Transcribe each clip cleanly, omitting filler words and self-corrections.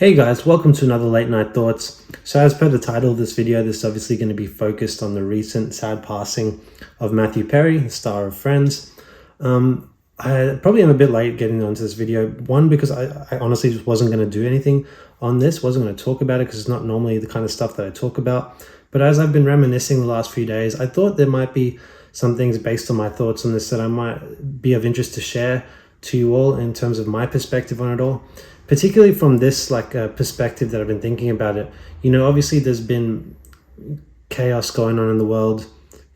Hey guys, welcome to another Late Night Thoughts. So as per the title of this video, this is obviously going to be focused on the recent sad passing of Matthew Perry, the star of Friends. I probably am a bit late getting onto this video. One, because I honestly just wasn't going to do anything on this, wasn't going to talk about it because it's not normally the kind of stuff that I talk about. But as I've been reminiscing the last few days, I thought there might be some things based on my thoughts on this that I might be of interest to share to you all in terms of my perspective on it all. Particularly from this perspective that I've been thinking about it. You know, obviously there's been chaos going on in the world,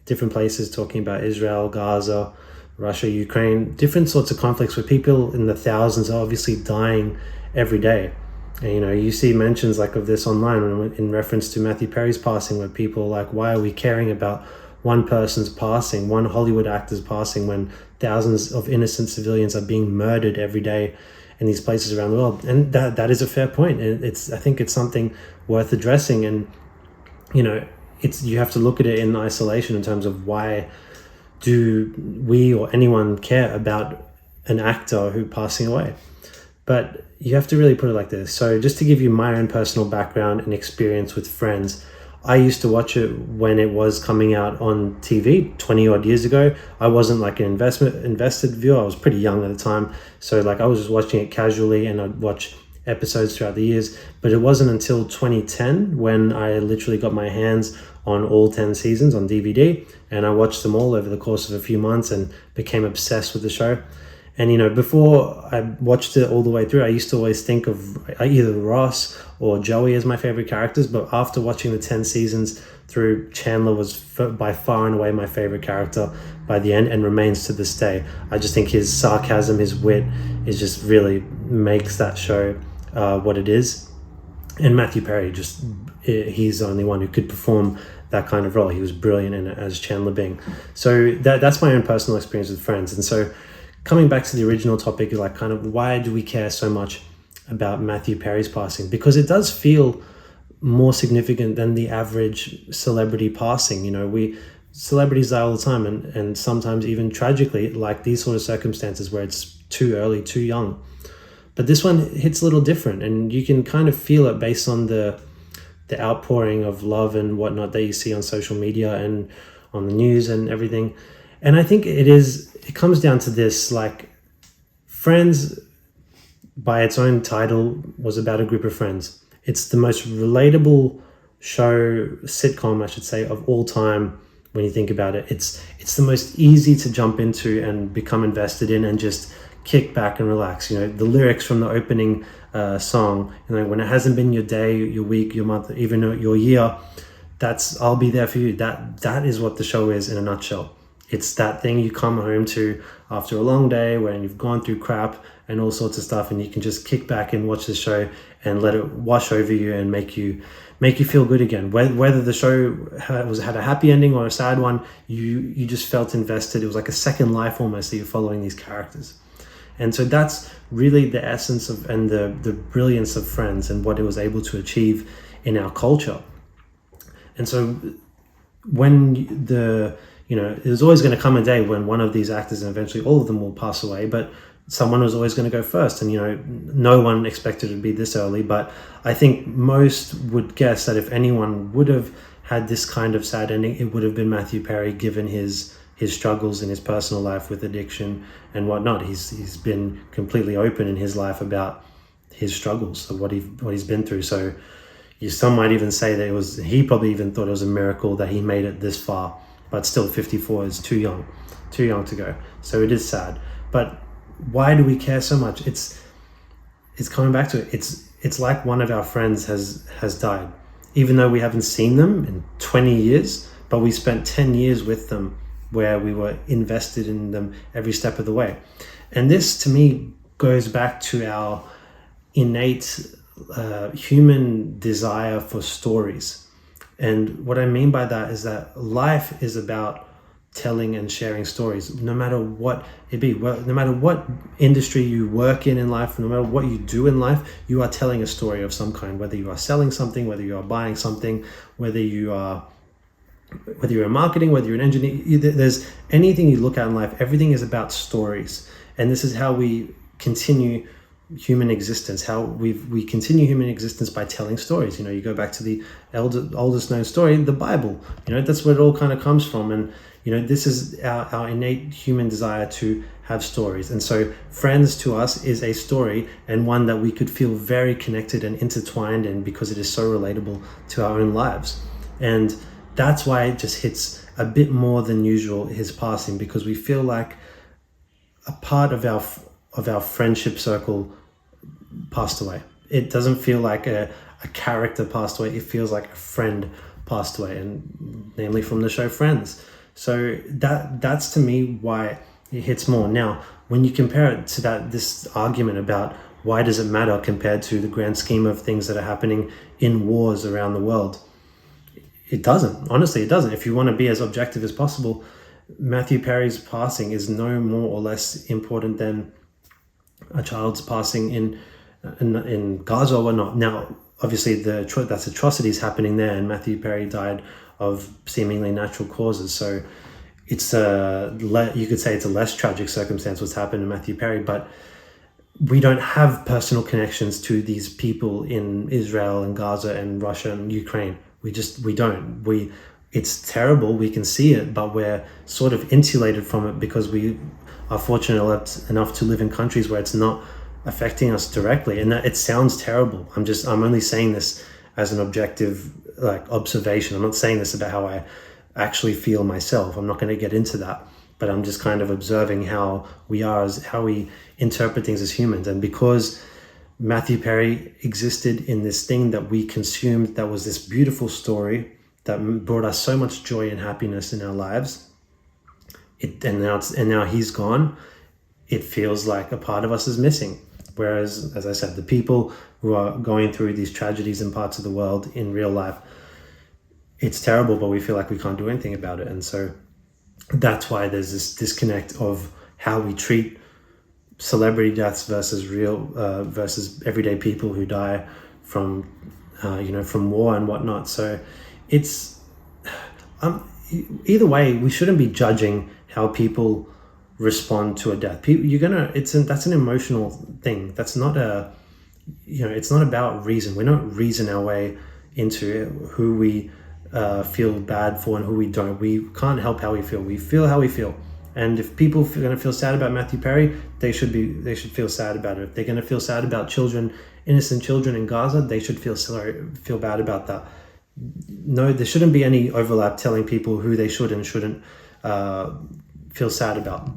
different places talking about Israel, Gaza, Russia, Ukraine, different sorts of conflicts where people in the thousands are obviously dying every day. And, you know, you see mentions like of this online in reference to Matthew Perry's passing, where people are like, why are we caring about one person's passing, one Hollywood actor's passing, when thousands of innocent civilians are being murdered every day in these places around the world? And that is a fair point. I think it's something worth addressing. And, you know, you have to look at it in isolation in terms of why do we or anyone care about an actor who passing away. But you have to really put it like this. So just to give you my own personal background and experience with Friends, I used to watch it when it was coming out on TV 20 odd years ago. I wasn't like an invested viewer. I was pretty young at the time. So like I was just watching it casually and I'd watch episodes throughout the years. But it wasn't until 2010 when I literally got my hands on all 10 seasons on DVD. And I watched them all over the course of a few months and became obsessed with the show. And, you know, before I watched it all the way through, I used to always think of either Ross or Joey as my favorite characters. But after watching the 10 seasons through, Chandler was by far and away my favorite character by the end and remains to this day. I just think his sarcasm, his wit is just really makes that show what it is. And Matthew Perry, he's the only one who could perform that kind of role. He was brilliant in it as Chandler Bing. So that's my own personal experience with Friends. And so coming back to the original topic, like kind of why do we care so much about Matthew Perry's passing? Because it does feel more significant than the average celebrity passing. You know, celebrities die all the time, and sometimes even tragically, like these sort of circumstances where it's too early, too young. But this one hits a little different, and you can kind of feel it based on the outpouring of love and whatnot that you see on social media and on the news and everything. And I think it comes down to this, like, Friends by its own title was about a group of friends. It's the most relatable sitcom, I should say, of all time when you think about it. It's the most easy to jump into and become invested in and just kick back and relax. You know, the lyrics from the opening song, you know, when it hasn't been your day, your week, your month, even your year, that's I'll be there for you. That is what the show is in a nutshell. It's that thing you come home to after a long day when you've gone through crap and all sorts of stuff, and you can just kick back and watch the show and let it wash over you and make you feel good again. Whether the show had a happy ending or a sad one, you just felt invested. It was like a second life almost that you're following these characters. And so that's really the essence of and the brilliance of Friends and what it was able to achieve in our culture. And so when there's always going to come a day when one of these actors, and eventually all of them, will pass away, but someone was always going to go first. And, you know, no one expected it to be this early, but I think most would guess that if anyone would have had this kind of sad ending, it would have been Matthew Perry, given his struggles in his personal life with addiction and whatnot. He's been completely open in his life about his struggles, of what he's been through. So some might even say that he probably even thought it was a miracle that he made it this far. But still, 54 is too young to go. So it is sad. But why do we care so much? It's coming back to it. It's like one of our friends has died, even though we haven't seen them in 20 years, but we spent 10 years with them where we were invested in them every step of the way. And this, to me, goes back to our innate human desire for stories. And what I mean by that is that life is about telling and sharing stories, no matter what it be. No matter what industry you work in life, no matter what you do in life, you are telling a story of some kind, whether you are selling something, whether you are buying something, whether you're in marketing, whether you're an engineer. There's anything you look at in life, everything is about stories. And this is how we continue human existence, how we continue human existence by telling stories. You go back to the oldest known story, the Bible. That's where it all kind of comes from. And this is our innate human desire to have stories. And so Friends to us is a story, and one that we could feel very connected and intertwined in, because it is so relatable to our own lives. And that's why it just hits a bit more than usual, his passing, because we feel like a part of our friendship circle passed away. It doesn't feel like a character passed away. It feels like a friend passed away, and namely from the show Friends. So that's to me why it hits more. Now, when you compare it to this argument about why does it matter compared to the grand scheme of things that are happening in wars around the world, it doesn't. Honestly, it doesn't. If you want to be as objective as possible, Matthew Perry's passing is no more or less important than a child's passing in Gaza or whatnot. Now, obviously, that's atrocities happening there, and Matthew Perry died of seemingly natural causes. So it's you could say it's a less tragic circumstance what's happened to Matthew Perry, but we don't have personal connections to these people in Israel and Gaza and Russia and Ukraine. We don't. It's terrible. We can see it, but we're sort of insulated from it because we are fortunate enough to live in countries where it's not affecting us directly. And it sounds terrible. I'm only saying this as an objective observation. I'm not saying this about how I actually feel myself. I'm not going to get into that, but I'm just kind of observing how we interpret things as humans. And because Matthew Perry existed in this thing that we consumed, that was this beautiful story that brought us so much joy and happiness in our lives, and now he's gone, it feels like a part of us is missing. Whereas, as I said, the people who are going through these tragedies in parts of the world in real life, it's terrible, but we feel like we can't do anything about it. And so that's why there's this disconnect of how we treat celebrity deaths versus versus everyday people who die from from war and whatnot. So it's either way, we shouldn't be judging how people respond to a death. That's an emotional thing. That's not it's not about reason. We're not reason our way into who we feel bad for and who we don't. We can't help how we feel. We feel how we feel. And if people are going to feel sad about Matthew Perry, they should feel sad about it. If they're going to feel sad about innocent children in Gaza, they should feel bad about that. No, there shouldn't be any overlap telling people who they should and shouldn't feel sad about.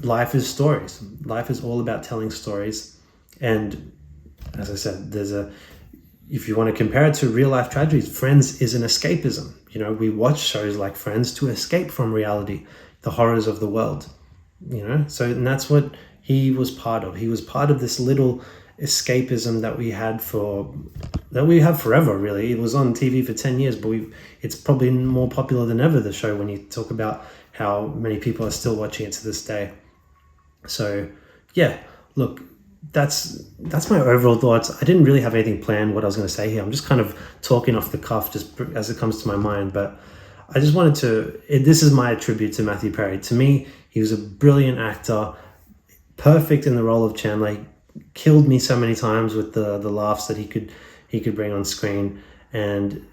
Life is stories. Life is all about telling stories. And as I said, if you want to compare it to real life tragedies, Friends is an escapism. We watch shows like Friends to escape from reality, the horrors of the world, and that's what he was part of. He was part of this little escapism that we have forever, really. It was on TV for 10 years, but it's probably more popular than ever, the show, when you talk about how many people are still watching it to this day. So yeah, look, that's my overall thoughts. I didn't really have anything planned what I was going to say here. I'm just kind of talking off the cuff just as it comes to my mind, but I just wanted this is my tribute to Matthew Perry. To me, he was a brilliant actor, perfect in the role of Chandler. He killed me so many times with the laughs that he could bring on screen, and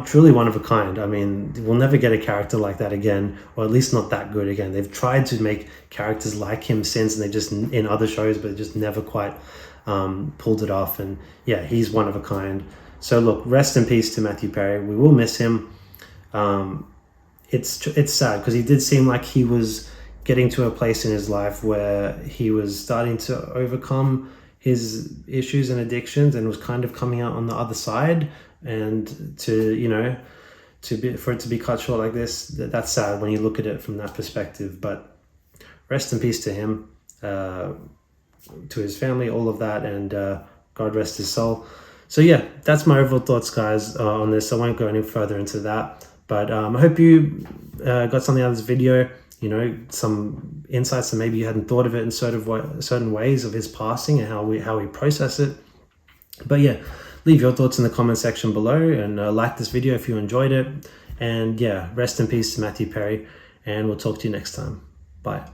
truly one of a kind. I mean, we'll never get a character like that again, or at least not that good again. They've tried to make characters like him since, and they just in other shows, but just never quite pulled it off. And yeah, he's one of a kind. So look, rest in peace to Matthew Perry. We will miss him. It's sad because he did seem like he was getting to a place in his life where he was starting to overcome his issues and addictions and was kind of coming out on the other side. And for it to be cut short like this, that's sad when you look at it from that perspective. But rest in peace to him, to his family, all of that, and God rest his soul. So yeah, that's my overall thoughts, guys, on this. I won't go any further into that, but I hope you got something out of this video. Some insights that maybe you hadn't thought of it in certain ways of his passing and how we process it. But yeah, leave your thoughts in the comment section below, and like this video if you enjoyed it. And yeah, rest in peace to Matthew Perry, and we'll talk to you next time. Bye.